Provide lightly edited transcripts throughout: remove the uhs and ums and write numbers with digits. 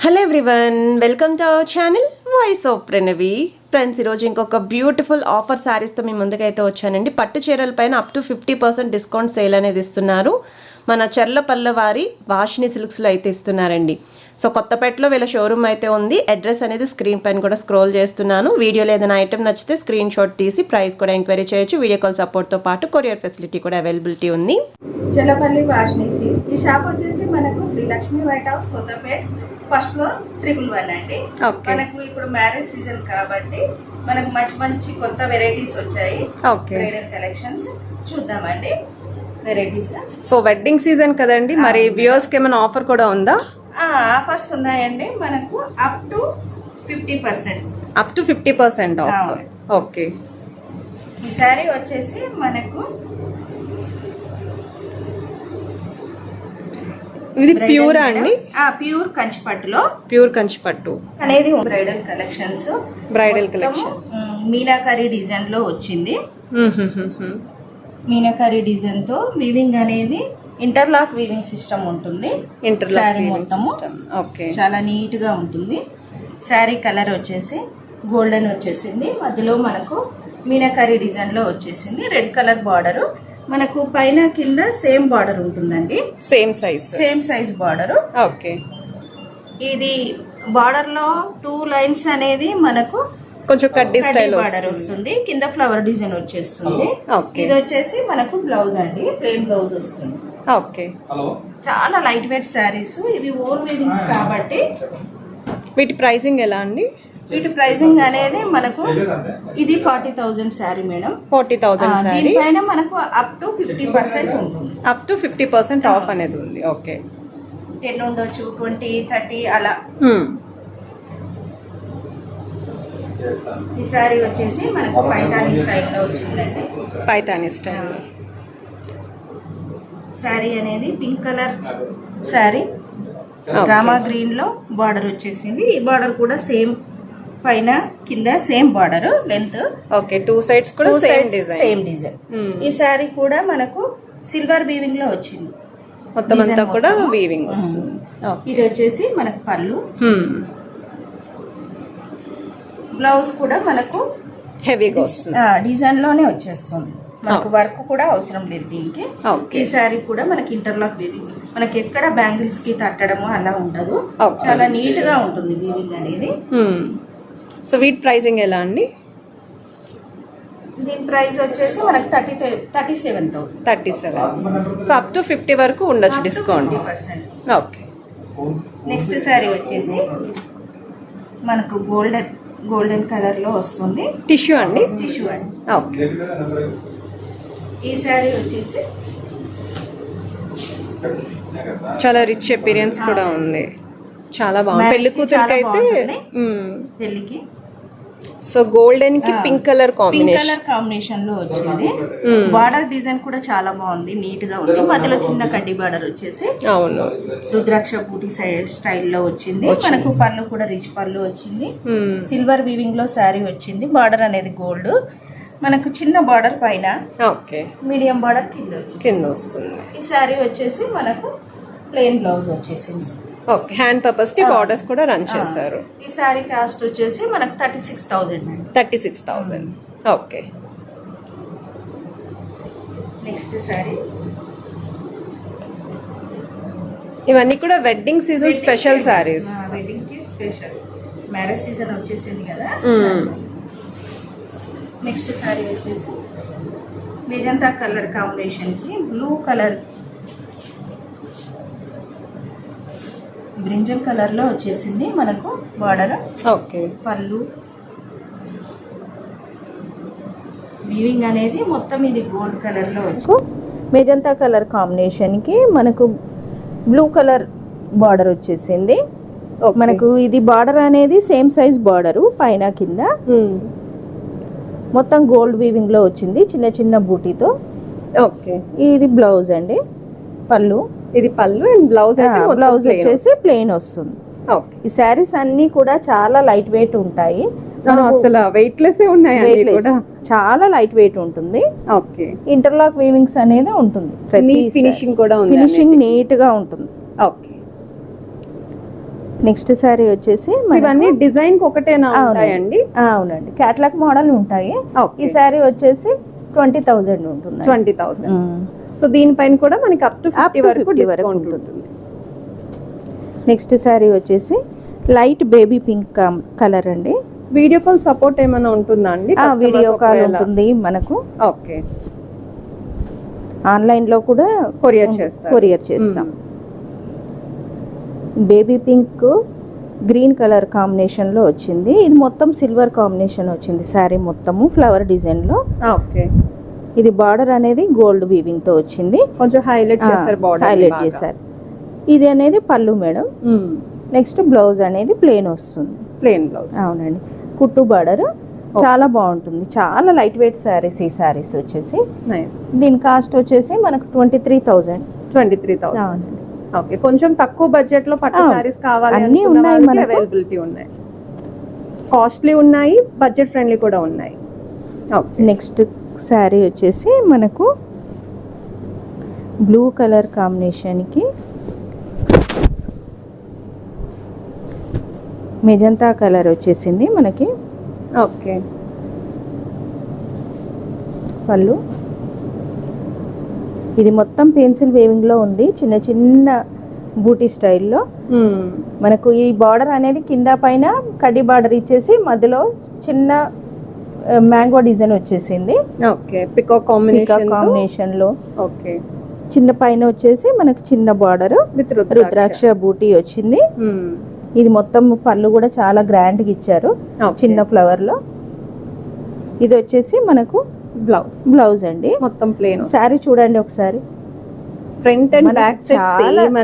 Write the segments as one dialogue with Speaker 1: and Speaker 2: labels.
Speaker 1: Hello everyone, welcome to our channel voice of Pranavi. Friends, ఈరోజు ఇంకొక beautiful offer శారీస్తో మీ ముందుకైతే వచ్చానండి. పట్టు చీరల పైన అప్ టు 50% డిస్కౌంట్ సేల్ అనేది ఇస్తున్నారు. మన చర్లపల్ల వారి వాషిని సిల్క్స్లో అయితే ఇస్తున్నారండి. సో కొత్తపేటలో వీళ్ళ షోరూమ్ అయితే ఉంది. అడ్రస్ అనేది స్క్రీన్ పైన కూడా స్క్రోల్ చేస్తున్నాను. వీడియోలో ఏదైనా ఐటమ్ నచ్చితే స్క్రీన్ షాట్ తీసి ప్రైస్ కూడా ఎంక్వైరీ చేయొచ్చు. వీడియో కాల్ సపోర్ట్తో పాటు కొరియర్ ఫెసిలిటీ కూడా అవైలబిలిటీ ఉంది.
Speaker 2: చర్లపల్లి వాషిని సిల్క్. ఈ షాప్ వచ్చేసి మనకు Sri Lakshmi white house, Kothapet, first floor, 111 అండి. మనకు ఇప్పుడు మ్యారేజ్ సీజన్ కాబట్టి మనకు మంచి మంచి కొత్త వెరైటీస్ వచ్చాయి. బ్రైడల్ కలెక్షన్స్ చూద్దామండి. వెరైటీస్.
Speaker 1: సో వెడ్డింగ్ సీజన్ కదండి, మరి వ్యూవర్స్ కి ఏమైనా ఆఫర్ కూడా ఉందా?
Speaker 2: ఆఫర్స్ ఉన్నాయండి. మనకు up to 50%.
Speaker 1: Up to 50% offer. Okay.
Speaker 2: ఈ సారీ వచ్చేసి మనకు
Speaker 1: ఇది ప్యూర్ అండి?
Speaker 2: ప్యూర్ కంచిపట్టులో,
Speaker 1: ప్యూర్ కంచిపట్టు
Speaker 2: అనేది bridal collections.
Speaker 1: Bridal collection
Speaker 2: meenakari design లో వచ్చింది. మీనాకరీ డిజైన్ తో వీవింగ్ అనేది ఇంటర్లాక్ వీవింగ్ సిస్టమ్ ఉంటుంది. శారీ మొత్తము చాలా నీట్ గా ఉంటుంది. శారీ కలర్ వచ్చేసి గోల్డెన్ వచ్చేసింది. మధ్యలో మనకు మీనాకరీ డిజైన్ లో వచ్చేసింది. Red colour border. మనకు పైన కింద సేమ్ బార్డర్ ఉంటుందండి. Same size border.
Speaker 1: ఓకే.
Speaker 2: ఇది బార్డర్ లో 2 లైన్స్ అనేది మనకు
Speaker 1: కొంచెం కడ్డీ స్టైల్
Speaker 2: బార్డర్ వస్తుంది. కింద ఫ్లవర్ డిజైన్ వచ్చేస్తుంది. ఇది వచ్చేసి మనకు బ్లౌజ్ అండి, ప్లెయిన్ బ్లౌజ్ వస్తుంది.
Speaker 1: ఓకే.
Speaker 2: చాలా లైట్ వెయిట్ శారీస్ ఇవి, ఓన్ వీవింగ్స్ కాబట్టి.
Speaker 1: వీటి ప్రైసింగ్ ఎలా అండి?
Speaker 2: వీటి ప్రైసింగ్ అనేది మనకు ఇది 40,000 శారీ మేడం.
Speaker 1: 40,000 శారీ.
Speaker 2: దీనిపైన మనకు అప్ టు 50% ఉంటుంది.
Speaker 1: అప్ టు 50% ఆఫ్ అనేది ఉంది. ఓకే.
Speaker 2: 10 ఉండొచ్చు, 20, 30 అలా. ఈ శారీ వచ్చేసి మనకు పైతానీ స్టైల్లో వచ్చిందండి.
Speaker 1: పైతానీ స్టైల్
Speaker 2: శారీ అనేది pink colour sari, Rama green లో బార్డర్ వచ్చేసింది. ఈ బార్డర్ కూడా సేమ్, పైన కింద same border length.
Speaker 1: Okay. 2 sides కూడా
Speaker 2: సేమ్ డిజైన్. ఈ శారీ కూడా మనకు సిల్వర్ వీవింగ్ లో వచ్చింది.
Speaker 1: మొత్తం అంతా కూడా వీవింగ్ వస్తుంది.
Speaker 2: ఇది వచ్చేసి మనకు పళ్ళు. బ్లౌజ్ కూడా మనకు
Speaker 1: హెవీగా వస్తుంది.
Speaker 2: డిజైన్ లోనే వచ్చేస్తుంది. మనకు వర్క్ కూడా అవసరం లేదు దీనికి. ఈ శారీ కూడా మనకి ఇంటర్లాక్ వీవింగ్. మనకి ఎక్కడ బ్యాంగిల్స్ కి తట్టడము అలా ఉండదు. చాలా నీట్ గా ఉంటుంది వీవింగ్ అనేది.
Speaker 1: సో వీటి ప్రైసింగ్ ఎలా అండి?
Speaker 2: దీని ప్రైస్ వచ్చేసి మనకు 37,000.
Speaker 1: సో అప్ టు 50 వరకు ఉండొచ్చు డిస్కౌంట్.
Speaker 2: 50%.
Speaker 1: ఓకే.
Speaker 2: నెక్స్ట్ శారీ వచ్చేసి మనకు గోల్డెన్ కలర్ లో వస్తుంది.
Speaker 1: టిష్యూ అండి?
Speaker 2: టిష్యూ అండి.
Speaker 1: ఓకే.
Speaker 2: ఈ శారీ వచ్చేసి
Speaker 1: చాలా రిచ్ అపీరియన్స్ కూడా ఉంది. చాలా బాగుంది. పెళ్లి కూతురికి అయితే
Speaker 2: పెళ్లికి.
Speaker 1: సో గోల్డెన్ కి పింక్ కలర్
Speaker 2: కాంబినేషన్ లో వచ్చింది. బార్డర్ డిజైన్ కూడా చాలా బాగుంది, నీట్ గా ఉంది. మధ్యలో చిన్న కడ్డీ బార్డర్ వచ్చేసి
Speaker 1: అవును
Speaker 2: రుద్రాక్ష బూటీ స్టైల్లో వచ్చింది. మనకు పళ్ళు కూడా రిచ్ పళ్ళు వచ్చింది. సిల్వర్ వీవింగ్ లో శారీ వచ్చింది. బార్డర్ అనేది గోల్డ్. మనకు చిన్న బార్డర్ పైన, మీడియం బార్డర్ కింద వస్తుంది. ఈ శారీ వచ్చేసి మనకు ప్లెయిన్ బ్లౌజ్ వచ్చేసింది.
Speaker 1: ఓకే. హ్యాండ్ పర్పస్ కి బార్డర్స్ కూడా రన్ చేశారు.
Speaker 2: ఈ శారీ కాస్ట్ వచ్చేసి మనకు 36,000.
Speaker 1: ఓకే.
Speaker 2: నెక్స్ట్ శారీ.
Speaker 1: ఇవన్నీ కూడా wedding season special saris.
Speaker 2: Wedding కి స్పెషల్. మ్యారేజ్ సీజన్ వచ్చేసింది కదా. నెక్స్ట్ శారీ వచ్చేసి మెజంతా కలర్ కాంబినేషన్ కి బ్లూ కలర్, బ్రింజల్ కలర్ లో వచ్చేసింది మనకు బార్డర్.
Speaker 1: ఓకే.
Speaker 2: పళ్ళు వీవింగ్ అనేది మొత్తం ఇది గోల్డ్ కలర్ లో వచ్చి, మెజంతా కలర్ కాంబినేషన్ కి మనకు బ్లూ కలర్ బార్డర్ వచ్చేసింది. మనకు ఇది బార్డర్ అనేది సేమ్ సైజ్ బార్డర్, పైన కింద మొత్తం గోల్డ్ వీవింగ్ లో వచ్చింది, చిన్న చిన్న బూటీతో.
Speaker 1: ఓకే.
Speaker 2: ఇది బ్లౌజ్ అండి. పళ్ళు,
Speaker 1: ఇది పళ్ళు అండ్ బ్లౌజ్
Speaker 2: వచ్చేసి ప్లెయిన్ వస్తుంది. ఈ శారీస్ అన్ని కూడా చాలా లైట్ వెయిట్ ఉంటాయి.
Speaker 1: అసలు వెయిట్ లెస్ ఉన్నాయి,
Speaker 2: చాలా లైట్ వెయిట్ ఉంటుంది.
Speaker 1: ఓకే.
Speaker 2: ఇంటర్లాక్ వీవింగ్స్ అనేది ఉంటుంది.
Speaker 1: ఫినిషింగ్ కూడా ఉంది.
Speaker 2: ఫినిషింగ్ నీట్ గా ఉంటుంది.
Speaker 1: ఓకే.
Speaker 2: నెక్స్ట్ శారీ వచ్చేసి
Speaker 1: ఇవన్నీ డిజైన్ ఒకటేనా ఉంటాయండి?
Speaker 2: అవునండి, క్యాటలాగ్ మోడల్ ఉంటాయి.
Speaker 1: Okay.
Speaker 2: ఈ శారీ వచ్చేసి 20,000 ఉంటుంది.
Speaker 1: 20,000. సో దీనిపైన కూడా మనకి అప్ టు 50 వరకు డిస్కౌంట్ ఉంటుంది.
Speaker 2: నెక్స్ట్ శారీ వచ్చేసి లైట్ బేబీ పింక్ కలర్ అండి.
Speaker 1: వీడియో కాల్ సపోర్ట్ ఏమైనా ఉంటుందా అండి?
Speaker 2: వీడియో కాల్ ఉంటుంది మనకు.
Speaker 1: ఓకే.
Speaker 2: ఆన్లైన్ లో కూడా కొరియర్ చేస్తాం. Baby pink green colour combination లో వచ్చింది. ఇది మొత్తం సిల్వర్ కాంబినేషన్ వచ్చింది శారీ మొత్తము ఫ్లవర్ డిజైన్ లో.
Speaker 1: ఓకే.
Speaker 2: ఇది బార్డర్ అనేది గోల్డ్ వీవింగ్ తో వచ్చింది,
Speaker 1: కొంచెం హైలైట్ చేశారు, బార్డర్
Speaker 2: హైలైట్ చేశారు. ఇది అనేది పళ్ళు మేడం. నెక్స్ట్ బ్లౌజ్ అనేది ప్లెయిన్ వస్తుంది,
Speaker 1: ప్లెయిన్ బ్లౌజ్.
Speaker 2: అవునండి, కుట్టు బార్డర్ చాలా బాగుంటుంది. చాలా లైట్ వెయిట్ శారీస్ ఈ శారీస్ వచ్చేసి. దీని కాస్ట్ వచ్చేసి మనకు 23,000.
Speaker 1: 23,000. ఓకే. కొంచెం తక్కువ బడ్జెట్ లో పట్టు శారీస్ కావాలి
Speaker 2: అన్ని ఉన్నాయి, మనకి
Speaker 1: అవైలబిలిటీ ఉన్నాయి. కాస్ట్లీ ఉన్నాయి, బడ్జెట్ ఫ్రెండ్లీ కూడా ఉన్నాయి. ఓకే.
Speaker 2: నెక్స్ట్ శారీ వచ్చేసి మనకు బ్లూ కలర్ కాంబినేషన్కి మెజంతా కలర్ వచ్చేసింది మనకి.
Speaker 1: ఓకే.
Speaker 2: పళ్ళు ఇది మొత్తం పెన్సిల్ వేవింగ్ లో ఉంది, చిన్న చిన్న బూటీ స్టైల్లో. మనకు ఈ బార్డర్ అనేది కింద పైన కడ్డీ బార్డర్ ఇచ్చేసి మధ్యలో చిన్న మ్యాంగో డిజైన్ వచ్చేసింది.
Speaker 1: ఓకే. పికాక్ కాంబినేషన్
Speaker 2: లో.
Speaker 1: ఓకే.
Speaker 2: చిన్న పైన వచ్చేసి మనకు చిన్న బార్డర్ రుద్రాక్ష బూటీ వచ్చింది. ఇది మొత్తం పళ్ళు కూడా చాలా గ్రాండ్ గా ఇచ్చారు, చిన్న ఫ్లవర్ లో. ఇది వచ్చేసి మనకు బ్లౌజ్ అండి,
Speaker 1: మొత్తం ప్లేన్.
Speaker 2: సారీ చూడండి ఒకసారి,
Speaker 1: ఫ్రంట్ అండ్ బ్యాక్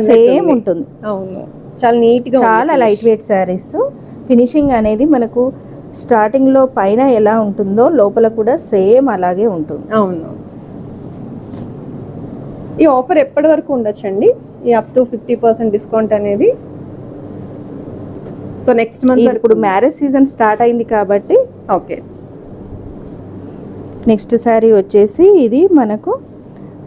Speaker 2: సేమ్ ఉంటుంది.
Speaker 1: అవును, చాలా నీట్ గా,
Speaker 2: చాలా లైట్ వెయిట్ సారీస్. ఫినిషింగ్ అనేది మనకు స్టార్టింగ్ లో పైన ఎలా ఉంటుందో లోపల కూడా సేమ్ అలాగే ఉంటుంది.
Speaker 1: అవును. ఈ ఆఫర్ ఎప్పటి వరకు ఉండొచ్చండి, ఈ అప్ టు 50% డిస్కౌంట్ అనేది? సో నెక్స్ట్ మంత్,
Speaker 2: ఇప్పుడు మ్యారేజ్ సీజన్ స్టార్ట్ అయింది కాబట్టి.
Speaker 1: ఓకే.
Speaker 2: నెక్స్ట్ శారీ వచ్చేసి ఇది మనకు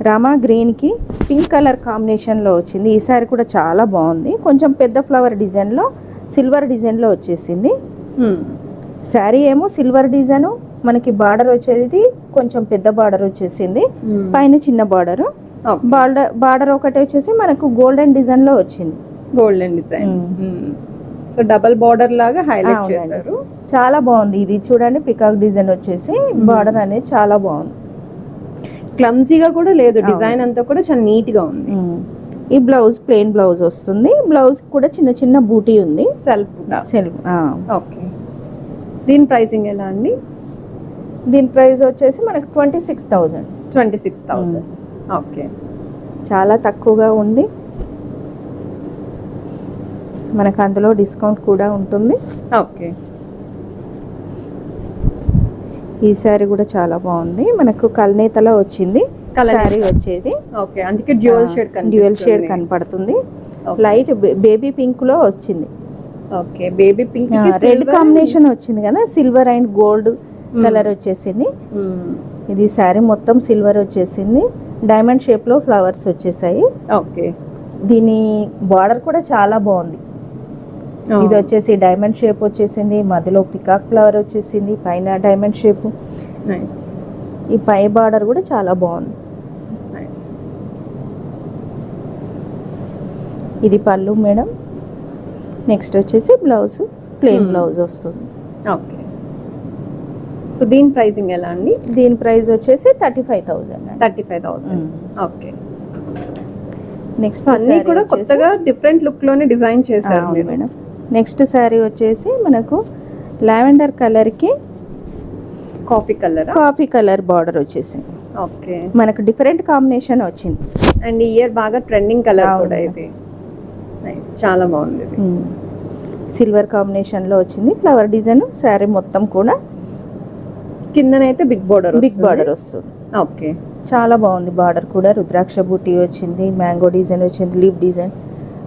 Speaker 2: రామా గ్రీన్కి పింక్ కలర్ కాంబినేషన్లో వచ్చింది. ఈ శారీ కూడా చాలా బాగుంది, కొంచెం పెద్ద ఫ్లవర్ డిజైన్లో సిల్వర్ డిజైన్లో వచ్చేసింది. శారీ ఏమో సిల్వర్ డిజైన్, మనకి బార్డర్ వచ్చేది కొంచెం పెద్ద బార్డర్ వచ్చేసింది, పైన చిన్న బార్డర్. బార్డర్ ఒకటి వచ్చేసి మనకు గోల్డెన్ డిజైన్లో వచ్చింది,
Speaker 1: golden design. So double border లాగా హైలైట్ చేశారు,
Speaker 2: చాలా బాగుంది. ఇది చూడండి, పికాక్ డిజైన్ వచ్చేసి బార్డర్ అనేది చాలా బాగుంది,
Speaker 1: క్లమ్జీగా కూడా లేదు, డిజైన్ అంతా కూడా చాలా నీట్ గా ఉంది.
Speaker 2: ఈ బ్లౌజ్ ప్లెయిన్ బ్లౌజ్ వస్తుంది, బ్లౌజ్ కూడా చిన్న చిన్న బూటీ ఉంది, సెల్ఫ్.
Speaker 1: ఓకే. దీని ప్రైసింగ్ ఎలా అండి?
Speaker 2: దీని ప్రైస్ వచ్చేసి మనకు 26,000.
Speaker 1: 26,000. ఓకే.
Speaker 2: చాలా తక్కువగా ఉంది, మనకు అందులో డిస్కౌంట్ కూడా ఉంటుంది.
Speaker 1: ఓకే.
Speaker 2: ఈ శారీ కూడా చాలా బాగుంది, మనకు కల్నేతలో వచ్చింది శారీ వచ్చేది.
Speaker 1: ఓకే, అందుకే డ్యూయల్ షేడ్
Speaker 2: కనపడుతుంది. లైట్ బేబీ పింక్ లో వచ్చింది.
Speaker 1: Okay. Baby pink
Speaker 2: red combination వచ్చింది కదా, సిల్వర్ అండ్ గోల్డ్ కలర్ వచ్చేసింది. ఇది శారీ మొత్తం సిల్వర్ వచ్చేసింది, డైమండ్ షేప్ లో ఫ్లవర్స్ వచ్చేసాయి.
Speaker 1: ఓకే.
Speaker 2: దీని బార్డర్ కూడా చాలా బాగుంది. ఇది వచ్చేసి డైమండ్ షేప్ వచ్చేసింది, మధ్యలో పికాక్ ఫ్లవర్ వచ్చేసింది, పైన డైమండ్ షేప్.
Speaker 1: నైస్.
Speaker 2: ఈ పై బార్డర్ కూడా చాలా బాగుంది.
Speaker 1: నైస్.
Speaker 2: ఇది పళ్ళు మేడం. నెక్స్ట్ వచ్చేసి బ్లౌజ్ ప్లెయిన్ బ్లౌజ్ వస్తుంది.
Speaker 1: ఓకే. సో దీని ప్రైసింగ్ ఎలా అండి?
Speaker 2: దీని ప్రైస్ వచ్చేసి 35,000.
Speaker 1: 35,000. ఓకే.
Speaker 2: నెక్స్ట్
Speaker 1: అన్ని కూడా కొత్తగా డిఫరెంట్ లుక్ లోనే డిజైన్ చేశారు
Speaker 2: మేడం. నెక్స్ట్ శారీ వచ్చేసి మనకు లావెండర్ కలర్ కి కాఫీ కలర్ బార్డర్ వచ్చేసింది.
Speaker 1: ఓకే.
Speaker 2: మనకు డిఫరెంట్ కాంబినేషన్ వచ్చింది,
Speaker 1: అండ్ ఈ ఇయర్ బాగా ట్రెండింగ్ కలర్ కూడా ఇది. నైస్, చాలా బాగుంది.
Speaker 2: సిల్వర్ కాంబినేషన్ లో వచ్చింది, ఫ్లవర్ డిజైన్. శారీ మొత్తం కూడా
Speaker 1: కిందనైతే బిగ్ బార్డర్
Speaker 2: వస్తుంది.
Speaker 1: ఓకే.
Speaker 2: చాలా బాగుంది, బార్డర్ కూడా రుద్రాక్ష బూటీ వచ్చింది, మ్యాంగో డిజైన్ వచ్చింది, లీఫ్ డిజైన్.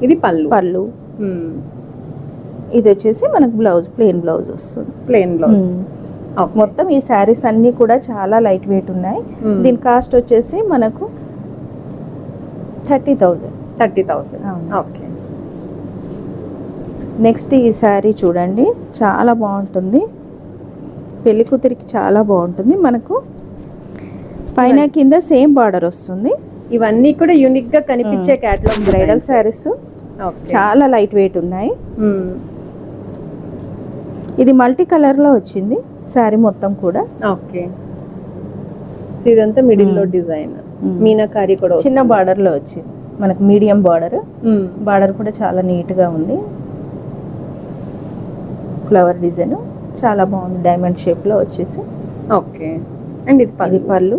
Speaker 1: ఇది పళ్ళు.
Speaker 2: ఇది వచ్చేసి మనకు బ్లౌజ్ ప్లెయిన్ బ్లౌజ్ వస్తుంది,
Speaker 1: ప్లెయిన్ బ్లౌజ్.
Speaker 2: మొత్తం ఈ శారీస్ అన్ని కూడా చాలా లైట్ వెయిట్ ఉన్నాయి. దీని కాస్ట్ వచ్చేసి మనకు 30,000.
Speaker 1: ఓకే.
Speaker 2: నెక్స్ట్ ఈ శారీ చూడండి, చాలా బాగుంటుంది. పెళ్లి కూతురికి చాలా బాగుంటుంది. మనకు పైన కింద సేమ్ బార్డర్ వస్తుంది.
Speaker 1: ఇవన్నీ కూడా యూనిక్ గా కనిపించే క్యాటలాగ్
Speaker 2: బ్రైడల్ శారీస్ చాలా లైట్ వెయిట్ ఉన్నాయి. ఇది మల్టీ కలర్ లో వచ్చింది శారీ మొత్తం కూడా.
Speaker 1: ఓకే, సో ఇదంతా మిడిల్ లో డిజైన్ మీనాకారి కూడా
Speaker 2: చిన్న బార్డర్ లో వచ్చింది మనకు, మీడియం బార్డర్. బార్డర్ కూడా చాలా నీట్ గా ఉంది. ఫ్లవర్ డిజైన్ చాలా బాగుంది, డైమండ్ షేప్ లో వచ్చేసి.
Speaker 1: ఓకే, అండ్ ఇది
Speaker 2: పళ్ళు.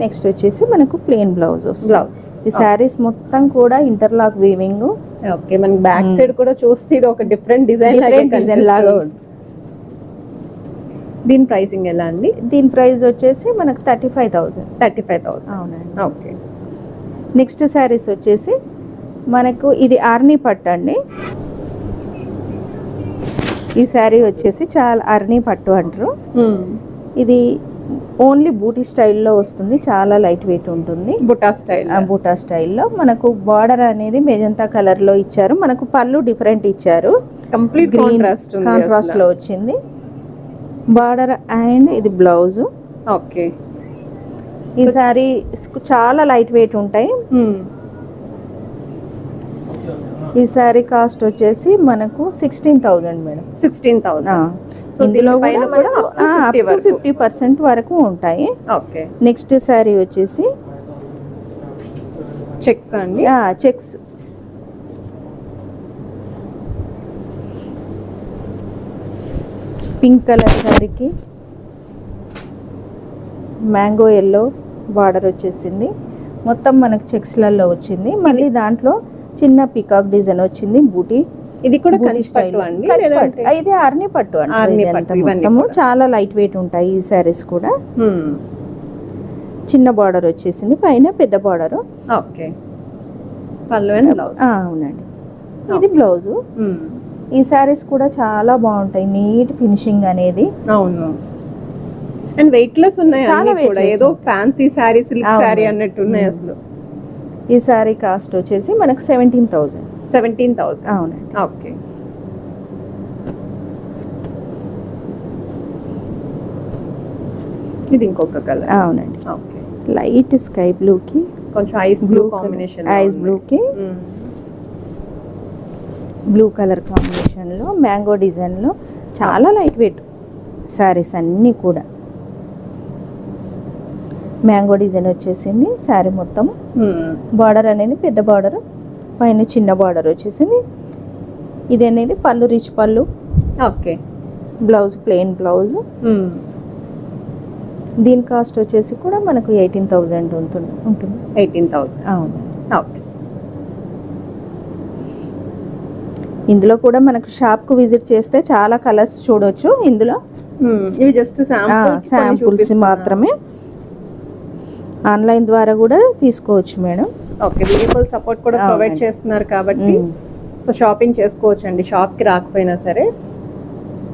Speaker 2: నెక్స్ట్ వచ్చేసి మనకు ప్లెయిన్ బ్లౌజ్ వస్తుంది. ఈ శారీస్ మొత్తం కూడా ఇంటర్లాక్ వీవింగ్.
Speaker 1: ఓకే, మనకి బ్యాక్ సైడ్ కూడా చూస్తే ఇది ఒక డిఫరెంట్ డిజైన్ లాగా ఉంది. దీని ప్రైసింగ్ ఎలా అండి?
Speaker 2: దీని ప్రైస్ వచ్చేసి మనకు 35,000.
Speaker 1: 35,000.
Speaker 2: అవునండి.
Speaker 1: ఓకే,
Speaker 2: నెక్స్ట్ శారీస్ వచ్చేసి మనకు ఇది ఆర్నీ పట్టు అండి. ఈ శారీ వచ్చేసి చాలా అర్నీ పట్టు అంటారు. ఇది ఓన్లీ బూటీ స్టైల్లో వస్తుంది, చాలా లైట్ వెయిట్ ఉంటుంది. బుటా స్టైల్లో మనకు బార్డర్ అనేది మెజంతా కలర్ లో ఇచ్చారు. మనకు పళ్ళు డిఫరెంట్ ఇచ్చారు,
Speaker 1: కంప్లీట్
Speaker 2: కాంట్రాస్ట్ లో వచ్చింది బార్డర్. అండ్ ఇది బ్లౌజ్.
Speaker 1: ఓకే,
Speaker 2: ఈ సారీ చాలా లైట్ వెయిట్ ఉంటాయి. ఈ సారీ కాస్ట్ వచ్చేసి మనకు 16,000 మేడం.
Speaker 1: 16,000.
Speaker 2: ఇందులో కూడా 50% వరకు ఉంటాయి.
Speaker 1: ఓకే,
Speaker 2: నెక్స్ట్ సారీ వచ్చేసి
Speaker 1: చెక్స్ అండి.
Speaker 2: చెక్స్. పింక్ కలర్ సారీకి మ్యాంగో ఎల్లో బార్డర్ వచ్చేసింది. మొత్తం మనకు చెక్స్లలో వచ్చింది. మళ్ళీ దాంట్లో చిన్న పికాక్ డిజైన్ వచ్చింది, బూటీ.
Speaker 1: ఇది కూడా కంచిపట్టు అండి.
Speaker 2: ఇది ఆర్నీ పట్టు మొత్తము చాలా లైట్ వెయిట్ ఉంటాయి ఈ సారీస్ కూడా. చిన్న బార్డర్ వచ్చేసింది, పైన పెద్ద బార్డర్.
Speaker 1: ఓకే, పళ్ళు అండ్ బ్లౌజ్.
Speaker 2: అవునండి, ఇది బ్లౌజ్. ఈ సారీస్ కూడా చాలా బాగుంటాయి, నీట్ ఫినిషింగ్ అనేది.
Speaker 1: అవును, అండ్ వెయిట్ లెస్ ఉన్నాయి, చాలా ఏదో ఫ్యాన్సీ సారీ, సిల్క్ సారీ అన్నట్టు ఉన్నాయి అసలు.
Speaker 2: ఈ సారీ కాస్ట్ వచ్చేసి మనకు 17,000.
Speaker 1: 17,000.
Speaker 2: అవునండి.
Speaker 1: ఓకే, ఇది ఇంకొక కలర్.
Speaker 2: అవునండి.
Speaker 1: ఓకే,
Speaker 2: లైట్ స్కై బ్లూ కి
Speaker 1: కొంచెం ice blue combination.
Speaker 2: Ice blue కి బ్లూ కలర్ కాంబినేషన్ లో మ్యాంగో డిజైన్ లో చాలా లైట్ వెయిట్ సారీస్ అన్నీ కూడా. మ్యాంగో డిజైన్ వచ్చేసింది శారీ మొత్తం. బార్డర్ అనేది పెద్ద బార్డర్, పైన చిన్న బార్డర్ వచ్చేసింది. ఇది అనేది పళ్ళు, రిచ్ పళ్ళు.
Speaker 1: Okay,
Speaker 2: blouse plain blouse. దీని కాస్ట్ వచ్చేసి కూడా మనకు 18,000 ఉంటుంది.
Speaker 1: 18,000.
Speaker 2: అవును.
Speaker 1: ఓకే,
Speaker 2: ఇందులో కూడా మనకు షాప్ కు విజిట్ చేస్తే చాలా కలర్స్ చూడొచ్చు. ఇందులో
Speaker 1: ఇవి జస్ట్
Speaker 2: శాంపుల్స్ మాత్రమే. ఆన్లైన్ ద్వారా కూడా తీసుకోవచ్చు మేడం.
Speaker 1: ఓకే, వీడియోకాల్ సపోర్ట్ కూడా ప్రొవైడ్ చేస్తున్నారు కాబట్టి సో షాపింగ్ చేసుకోవచ్చు అండి, షాప్ కి రాకపోయినా సరే.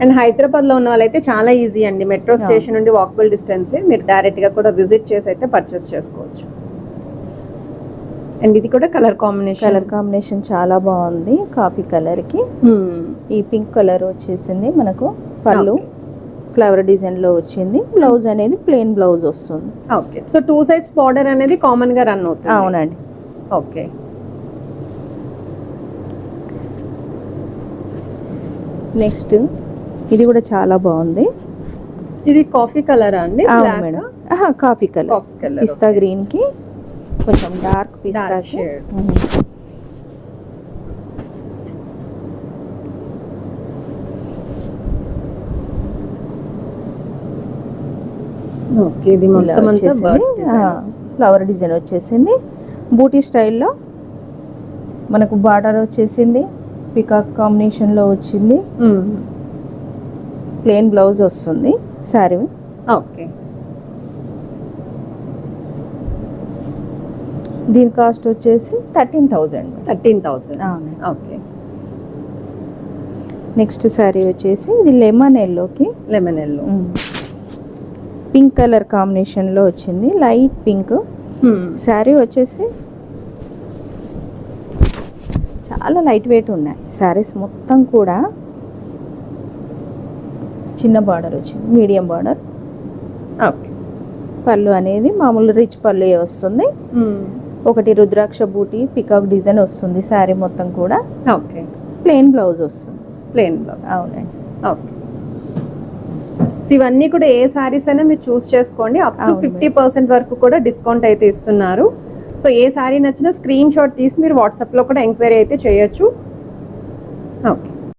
Speaker 1: అండ్ హైదరాబాద్ లో ఉన్న వాళ్ళైతే చాలా ఈజీ అండి, మెట్రో స్టేషన్ నుండి వాకబుల్ డిస్టెన్స్. మీరు డైరెక్ట్ గా కూడా విజిట్ చేసి అయితే పర్చేస్ చేసుకోవచ్చు. అండ్ ఇది కూడా కలర్ కాంబినేషన్
Speaker 2: చాలా బాగుంది. కాఫీ కలర్ కి ఈ పింక్ కలర్ వచ్చేసింది మనకు. పళ్ళు ఫ్లవర్ డిజైన్ లో వచ్చింది. బ్లౌజ్ అనేది ప్లెయిన్ బ్లౌజ్ వస్తుంది.
Speaker 1: ఓకే, సో 2 సైడ్స్ బార్డర్ అనేది కామన్ గా రన్ అవుతుంది.
Speaker 2: అవునండి.
Speaker 1: ఓకే,
Speaker 2: నెక్స్ట్ ఇది కూడా చాలా బాగుంది.
Speaker 1: ఇది కాఫీ కలర్ అండి.
Speaker 2: మేడం, కాఫీ కలర్, పిస్తా గ్రీన్ కి కొంచెం డార్క్ పిస్తా షేడ్.
Speaker 1: ఓకే, ఇది మొత్తం అంతా బర్డ్స్ డిజైన్,
Speaker 2: ఫ్లవర్ డిజైన్ వచ్చేసింది. బూటీ స్టైల్లో మనకు బార్డర్ వచ్చేసింది, పికాక్ కాంబినేషన్ లో వచ్చింది. ప్లెయిన్ బ్లౌజ్ వస్తుంది సారీ.
Speaker 1: ఓకే,
Speaker 2: దీని కాస్ట్ వచ్చేసి 13,000.
Speaker 1: 13,000.
Speaker 2: అవును.
Speaker 1: ఓకే,
Speaker 2: నెక్స్ట్ సారీ వచ్చేసి ఇది లెమన్ ఎల్లోకి పింక్ కలర్ కాంబినేషన్ లో వచ్చింది, లైట్ పింక్. శారీ వచ్చేసి చాలా చాలా లైట్ వెయిట్ ఉన్నాయి శారీస్ మొత్తం కూడా. చిన్న బార్డర్ వచ్చింది, మీడియం బార్డర్.
Speaker 1: ఓకే.
Speaker 2: పళ్ళు అనేది మామూలు రిచ్ పళ్ళు వస్తుంది. ఒకటి రుద్రాక్ష బూటీ పికాక్ డిజైన్ వస్తుంది శారీ మొత్తం కూడా.
Speaker 1: ఓకే.
Speaker 2: ప్లెయిన్ బ్లౌజ్ వస్తుంది.
Speaker 1: Plain blouse.
Speaker 2: అవునండి.
Speaker 1: ఓకే. సో ఇవన్నీ కూడా ఏ సారీస్ అయినా మీరు చూస్ చేసుకోండి. అప్ టు 50% వరకు కూడా డిస్కౌంట్ అయితే ఇస్తున్నారు. సో ఏ సారీ నచ్చినా స్క్రీన్ షాట్ తీసి మీరు వాట్సాప్లో కూడా ఎంక్వైరీ అయితే చేయొచ్చు. ఓకే.